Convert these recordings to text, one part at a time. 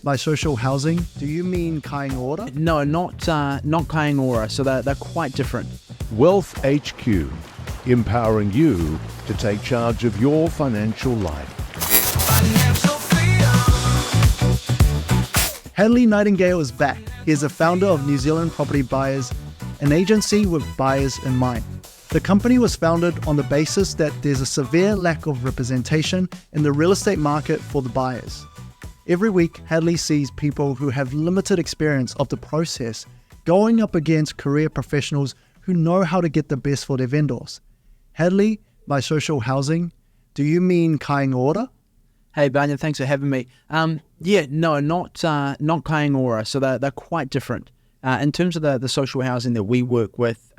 By social housing, do you mean Kainga Ora? No, not Kainga Ora. So they're quite different. Wealth HQ, empowering you to take charge of your financial life. Hadley Nightingale is back. He is the founder of New Zealand Property Buyers, an agency with buyers in mind. The company was founded on the basis that there's a severe lack of representation in the real estate market for the buyers. Every week, Hadley sees people who have limited experience of the process going up against career professionals who know how to get the best for their vendors. Hadley, by social housing, do you mean Kainga Ora? Hey, Banya, thanks for having me. Not Kainga Ora. So they're quite different. In terms of the social housing that we work with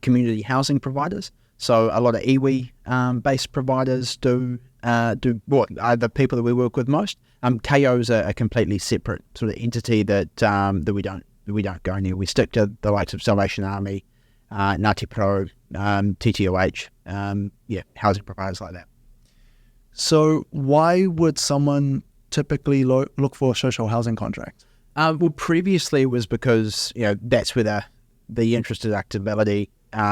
community housing providers. So a lot of iwi-based providers do what are the people that we work with most. KO is a completely separate sort of entity that we don't go near. We stick to the likes of Salvation Army, Ngāti Pro, TTOH, housing providers like that. So why would someone typically look for a social housing contract? Well, previously it was because that's where the interest deductibility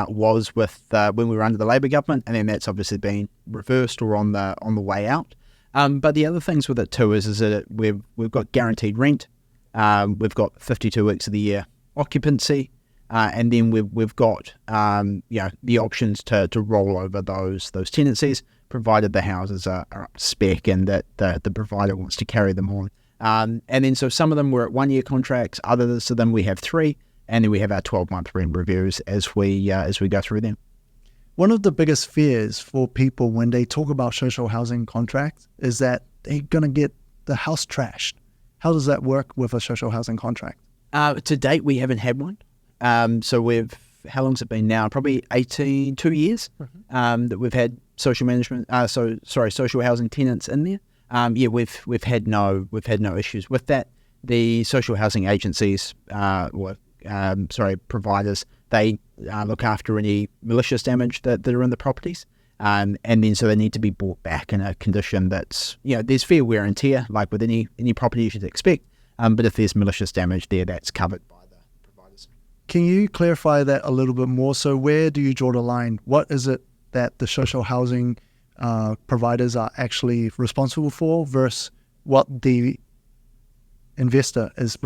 was with when we were under the Labor government, and then that's obviously been reversed or on the way out. But the other things with it too is that we've got guaranteed rent, we've got 52 weeks of the year occupancy, and then we've got the options to roll over those tenancies, provided the houses are up to spec and that the provider wants to carry them on. And then so some of them were at 1 year contracts, others of them we have 3, and then we have our 12-month rent reviews as we go through them. One of the biggest fears for people when they talk about social housing contracts is that they're going to get the house trashed. How does that work with a social housing contract? To date, we haven't had one. So how long's it been now? Probably 2 years that we've had social housing tenants in there. We've had no issues with that. The social housing agencies, providers, they look after any malicious damage that are in the properties, and then so they need to be brought back in a condition that's there's fair wear and tear, like with any property you should expect. But if there's malicious damage there, that's covered by the providers. Can you clarify that a little bit more? So where do you draw the line? What is it that the social housing providers are actually responsible for versus what the investor is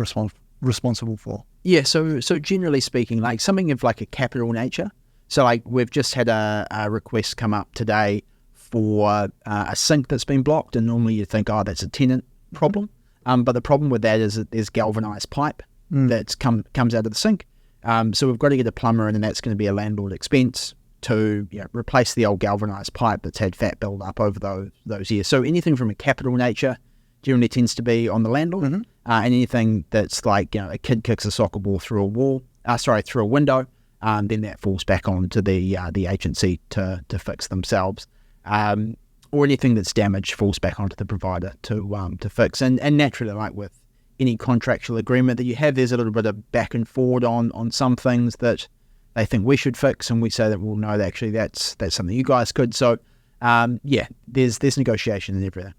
responsible for? Yeah, so generally speaking, like something of like a capital nature. So like we've just had a request come up today for a sink that's been blocked, and normally you think, oh, that's a tenant problem. But the problem with that is that there's galvanized pipe that comes out of the sink. So we've got to get a plumber in, and that's going to be a landlord expense to replace the old galvanized pipe that's had fat build up over those years. So anything from a capital nature generally tends to be on the landlord, and anything that's like a kid kicks a soccer ball through a window, then that falls back onto the agency to fix themselves, or anything that's damaged falls back onto the provider to fix. And naturally, like with any contractual agreement that you have, there's a little bit of back and forward on some things that they think we should fix, and we say that, well, no, actually that's something you guys could. So there's negotiation and everything.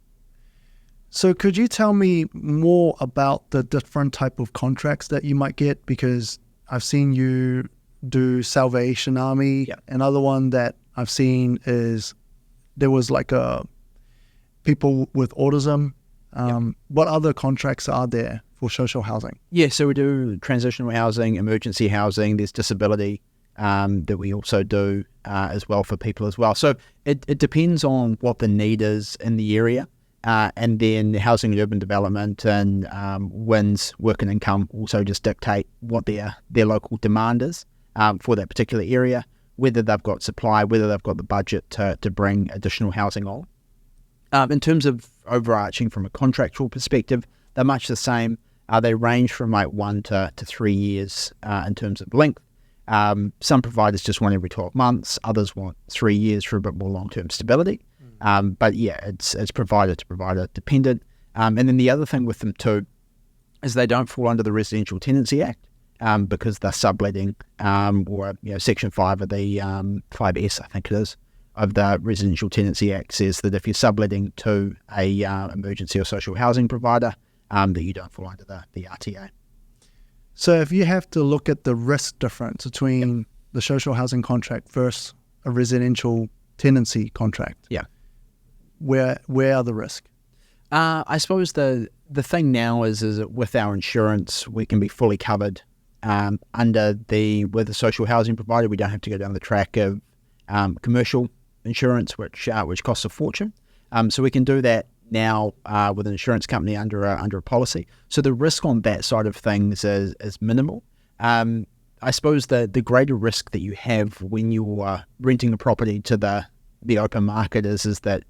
So could you tell me more about the different type of contracts that you might get? Because I've seen you do Salvation Army. Yep. Another one that I've seen is there was like people with autism. What other contracts are there for social housing? Yeah, so we do transitional housing, emergency housing. There's disability that we also do as well for people as well. So it depends on what the need is in the area. And then housing and urban development and WINS, work and income, also just dictate what their local demand is for that particular area, whether they've got supply, whether they've got the budget to bring additional housing on. In terms of overarching from a contractual perspective, they're much the same. They range from like 1 to 3 years in terms of length. Some providers just want every 12 months. Others want 3 years for a bit more long-term stability. But yeah, it's provider to provider dependent. And then the other thing with them too is they don't fall under the Residential Tenancy Act because they're subletting or Section 5 of the 5S, I think it is, of the Residential Tenancy Act says that if you're subletting to a emergency or social housing provider, that you don't fall under the RTA. So if you have to look at the risk difference between the social housing contract versus a residential tenancy contract, Yeah. where are the risks? I suppose the thing now is that with our insurance, we can be fully covered with a social housing provider. We don't have to go down the track of commercial insurance, which costs a fortune. So we can do that now with an insurance company under a policy. So the risk on that side of things is minimal. I suppose the greater risk that you have when you are renting the property to the open market is that,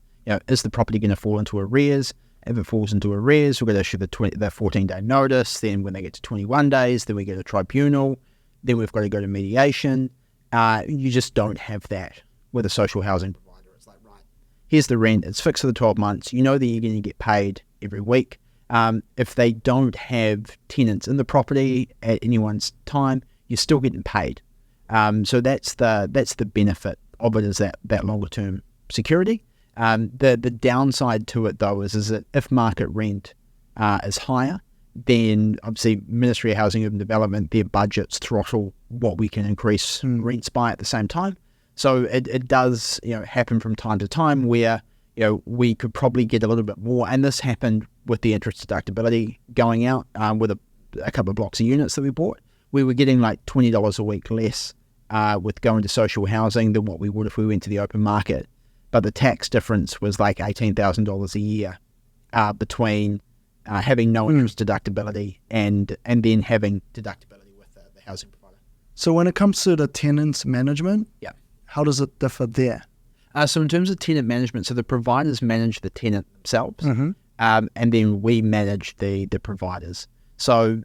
is the property going to fall into arrears? If it falls into arrears, we're going to issue the 14-day notice. Then when they get to 21 days, then we go to tribunal. Then we've got to go to mediation. You just don't have that with a social housing provider. It's like, right, here's the rent. It's fixed for the 12 months. You know that you're going to get paid every week. If they don't have tenants in the property at anyone's time, you're still getting paid. So that's the benefit of it, is that longer term security. The downside to it though is that if market rent is higher, then obviously Ministry of Housing and Urban Development, their budgets throttle what we can increase rents by at the same time. So it does happen from time to time where we could probably get a little bit more, and this happened with the interest deductibility going out with a couple of blocks of units that we bought. We were getting like $20 a week less with going to social housing than what we would if we went to the open market. But the tax difference was like $18,000 a year between having no interest deductibility and then having deductibility with the housing provider. So when it comes to the tenants management, Yeah. how does it differ there? So in terms of tenant management, so the providers manage the tenant themselves, and then we manage the providers. So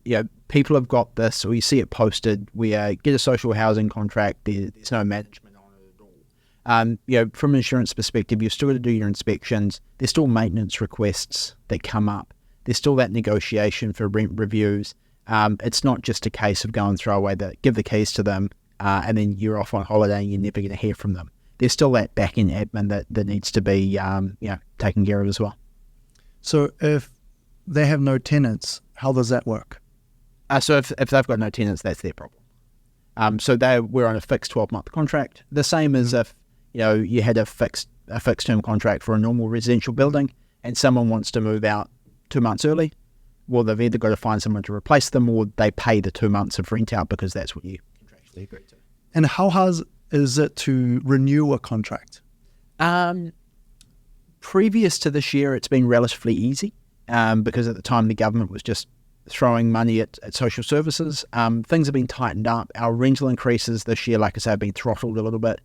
people have got this, or you see it posted, we get a social housing contract, there's no management on it at all. From an insurance perspective, you've still got to do your inspections. There's still maintenance requests that come up. There's still that negotiation for rent reviews. It's not just a case of going throw away give the keys to them, and then you're off on holiday and you're never going to hear from them. There's still that back-end admin that needs to be taken care of as well. So if they have no tenants, how does that work? So if they've got no tenants, that's their problem. So we're on a fixed 12-month contract, the same as if you had a fixed term contract for a normal residential building, and someone wants to move out 2 months early. Well, they've either got to find someone to replace them, or they pay the 2 months of rent out because that's what you contractually agreed to. And how hard is it to renew a contract? Previous to this year, it's been relatively easy because at the time the government was just throwing money at social services. Things have been tightened up. Our rental increases this year, like I say, have been throttled a little bit.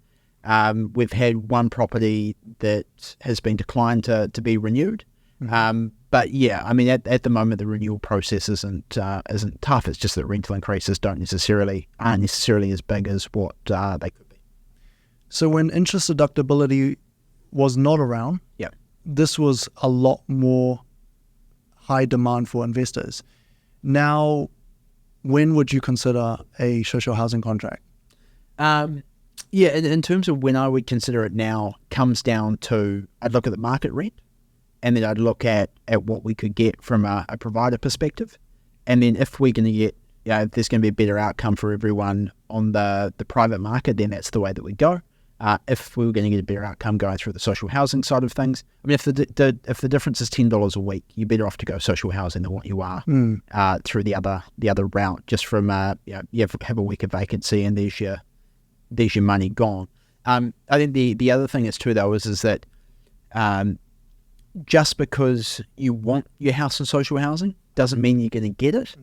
We've had one property that has been declined to be renewed. But yeah, I mean, at the moment, the renewal process isn't tough. It's just that rental increases aren't necessarily as big as what they could be. So when interest deductibility was not around, Yeah. this was a lot more high demand for investors. Now, when would you consider a social housing contract? Yeah, in terms of when I would consider it now, comes down to I'd look at the market rent, and then I'd look at what we could get from a provider perspective. And then if we're going to get, if there's going to be a better outcome for everyone on the private market, then that's the way that we go. If we were going to get a better outcome going through the social housing side of things, I mean, if the difference is $10 a week, you're better off to go social housing than what you are through the other route. Just from you have a week of vacancy and there's your money gone. I think the other thing is too though is that just because you want your house in social housing doesn't mean you're going to get it.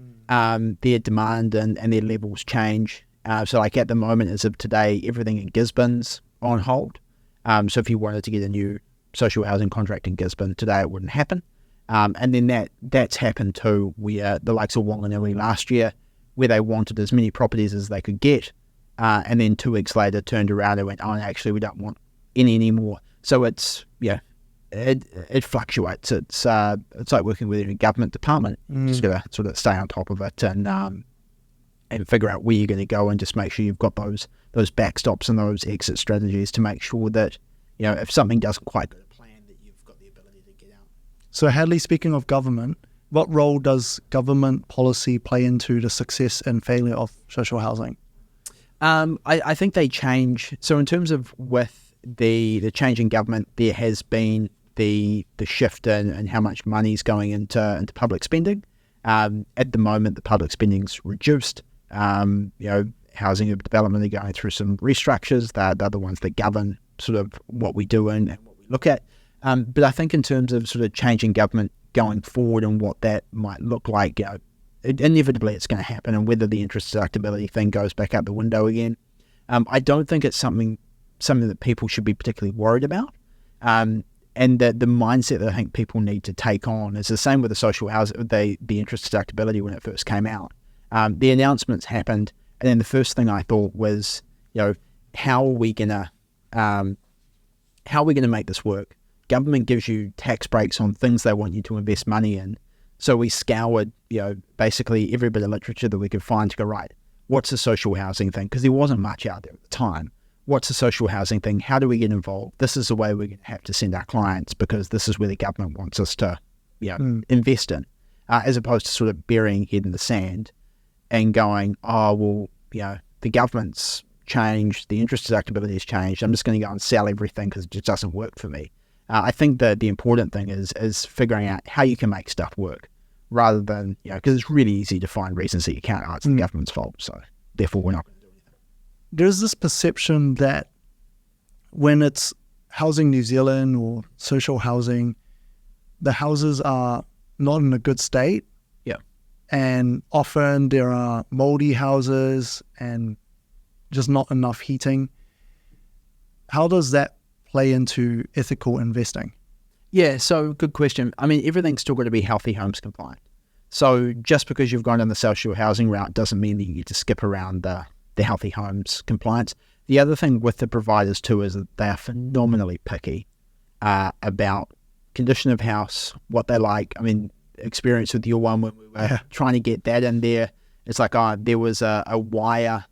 Their demand and their levels change. So like at the moment, as of today, everything in Gisborne's on hold. So if you wanted to get a new social housing contract in Gisborne today, it wouldn't happen. And then that's happened too. The likes of Whanganui last year, where they wanted as many properties as they could get, and then 2 weeks later turned around and went, oh, actually we don't want any anymore. So it's it fluctuates. It's like working with a government department. You just got to sort of stay on top of it and figure out where you're going to go, and just make sure you've got those backstops and those exit strategies to make sure that if something doesn't quite go to plan, that you've got the ability to get out. So Hadley, speaking of government, What role does government policy play into the success and failure of social housing? I think they change. So in terms of with the change in government, there has been the shift in how much money is going into public spending. At the moment, the public spending's reduced. Housing and development are going through some restructures. They're the ones that govern sort of what we do and what we look at. But I think in terms of sort of changing government going forward and what that might look like, inevitably it's going to happen, and whether the interest deductibility thing goes back out the window again, I don't think it's something that people should be particularly worried about. And the mindset that I think people need to take on is the same with the social housing, the interest deductibility when it first came out. The announcements happened, and then the first thing I thought was, how are we gonna make this work? Government gives you tax breaks on things they want you to invest money in. So we scoured, basically every bit of literature that we could find to go, right, what's a social housing thing? Because there wasn't much out there at the time. What's a social housing thing? How do we get involved? This is the way we're going to have to send our clients, because this is where the government wants us to, invest in, as opposed to sort of burying head in the sand and going, the government's changed, the interest deductibility has changed, I'm just going to go and sell everything because it just doesn't work for me. I think that the important thing is figuring out how you can make stuff work, rather than, because it's really easy to find reasons that you can't, it's the government's fault, so therefore we're not going to do anything. There's this perception that when it's Housing New Zealand or social housing, the houses are not in a good state. Yeah. And often there are moldy houses and just not enough heating. How does that play into ethical investing? Yeah, so good question. I mean, everything's still got to be healthy homes compliant. So just because you've gone down the social housing route doesn't mean that you get to skip around the healthy homes compliance. The other thing with the providers too is that they are phenomenally picky about condition of house, what they like. I mean, experience with your one when we were trying to get that in there, it's like, there was a wire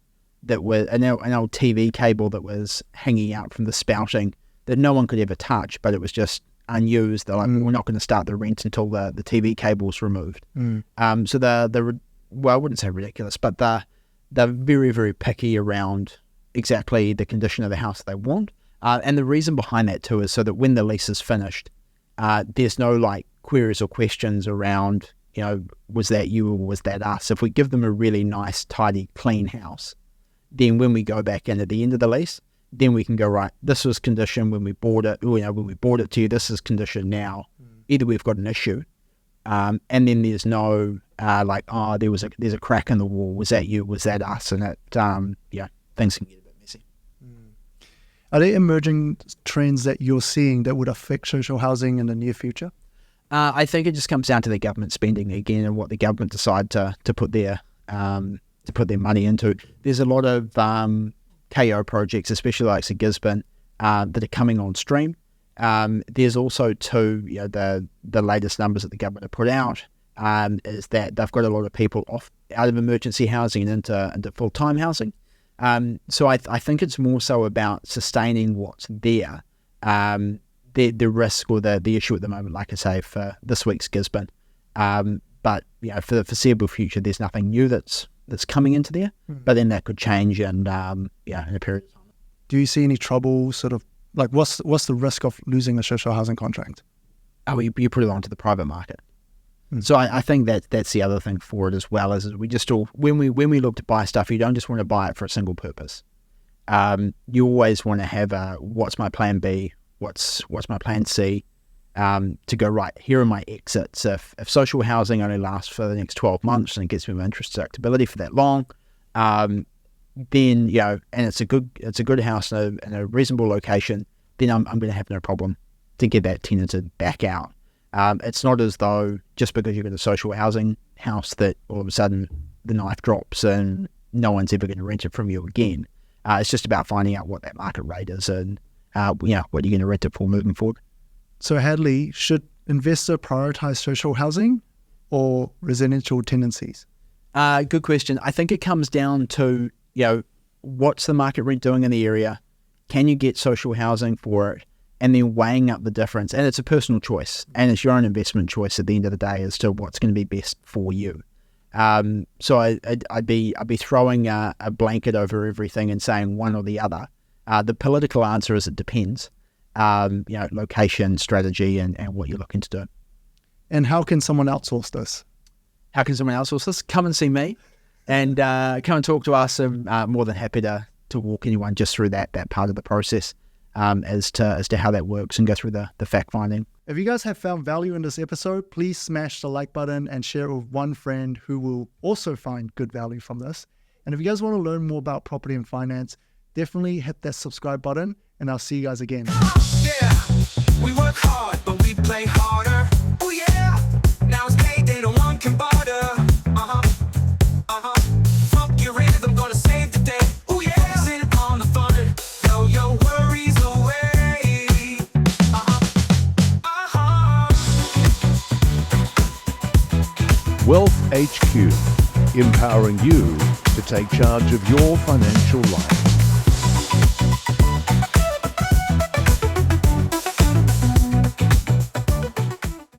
that was an old TV cable that was hanging out from the spouting that no one could ever touch, but it was just unused. They're like, we're not going to start the rent until the TV cable's removed. So I wouldn't say ridiculous, but they're very, very picky around exactly the condition of the house they want. And the reason behind that too is so that when the lease is finished, there's no queries or questions around, was that you or was that us? If we give them a really nice, tidy, clean house, then when we go back in at the end of the lease, then we can go, right, this was condition when we bought it, when we bought it to you, this is condition now. Either we've got an issue, and then there's no, there's a crack in the wall, was that you, was that us? And things can get a bit messy. Are there emerging trends that you're seeing that would affect social housing in the near future? I think it just comes down to the government spending again and what the government decide to put their money into. There's a lot of KO projects, especially like Gisborne, that are coming on stream. There's also too, the latest numbers that the government have put out is that they've got a lot of people out of emergency housing and into full-time housing. So I think it's more so about sustaining what's there. The risk or the issue at the moment, like I say, for this week's Gisborne. But for the foreseeable future, there's nothing new that's coming into there. But then that could change in a period of time. Do you see any trouble, sort of, what's the risk of losing a social housing contract? You put it onto the private market. So I think that's the other thing for it as well, is we just when we look to buy stuff, you don't just want to buy it for a single purpose. You always want to have what's my plan B, what's my plan C, to go, right, here are my exits. If social housing only lasts for the next 12 months and it gets me my interest deductibility for that long, then, and it's a good house in a reasonable location, then I'm going to have no problem to get that tenanted back out. It's not as though just because you've got a social housing house that all of a sudden the knife drops and no one's ever going to rent it from you again. It's just about finding out what that market rate is and what you're going to rent it for moving forward. So Hadley, should investor prioritize social housing or residential tenancies? Good question. I think it comes down to, what's the market rent doing in the area? Can you get social housing for it? and then weighing up the difference. And it's a personal choice, and it's your own investment choice at the end of the day as to what's going to be best for you. So I'd be throwing a blanket over everything and saying one or the other. The political answer is it depends. Location, strategy, and what you're looking to do. And how can someone outsource this? How can someone outsource this? Come and see me, and come and talk to us. I'm more than happy to walk anyone just through that part of the process, as to how that works, and go through the fact finding. If you guys have found value in this episode, please smash the like button and share it with one friend who will also find good value from this. And if you guys want to learn more about property and finance, definitely hit that subscribe button, and I'll see you guys again. Yeah, we work hard, but we play harder. Oh yeah, now it's payday, no one can bother. Funk your rhythm, gonna save the day. Oh yeah, sit on the fun, throw your worries away. Wealth HQ, empowering you to take charge of your financial life.